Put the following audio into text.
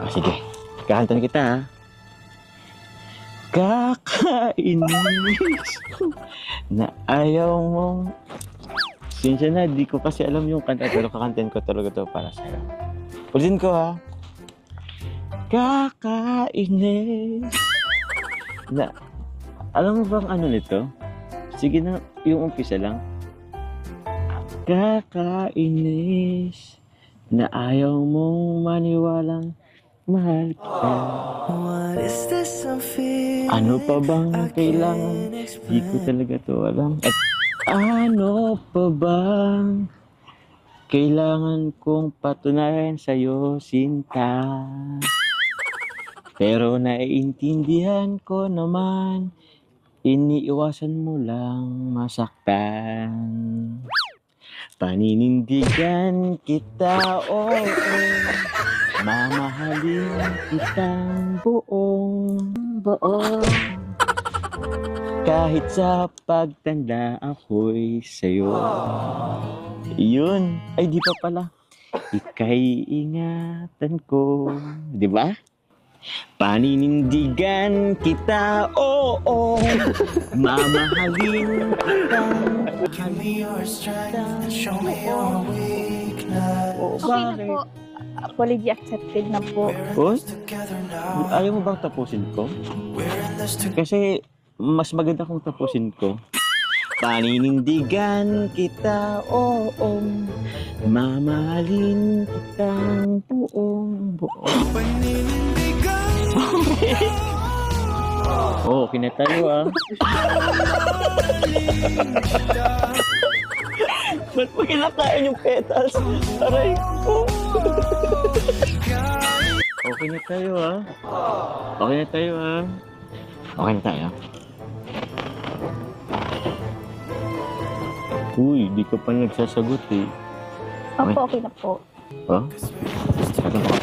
Sige. Kakantan kita, ha? Kakainis na ayaw mong... Sinsya na, di ko kasi alam yung kanta, pero kakantin ko talaga to para sa'yo. Ulitin ko, ha? Kakainis na... Alam mo bang ano nito? Sige na, yung umpisa lang. Kakainis na ayaw mong maniwalang mahal kita. Ano pa bang kailangan? Di ko talaga to alam. At ano pa bang kailangan kong patunayan sa'yo, Sinta? Pero naiintindihan ko naman, iniiwasan mo lang masaktan. Paninindigan kita, oo. Mamahalin kitang buong. Kahit sa pagtanda ako'y sa'yo. Yun. Ay, di pa pala. Ika'y ingatan ko. Di ba? Paninindigan kita, oo. Mamahalin kitang. Give me your strength and show me your weakness. Oo, Okay na bakit? po. Apology accepted na po. Uy, Together now, ayaw mo bang tapusin ko? we're in this together. Kasi mas maganda kung tapusin ko. Paninindigan kita, oo. Mamahalin kitang buong. Oo, kinatayo, ah. Ba't mo kinakain yung petals? Aray ko. Okay na tayo, ah. Okay na tayo, ah. Okay na tayo. Uy, di ka pa nagsasagot, eh. Opo, okay na po. Oh? Sagot ko.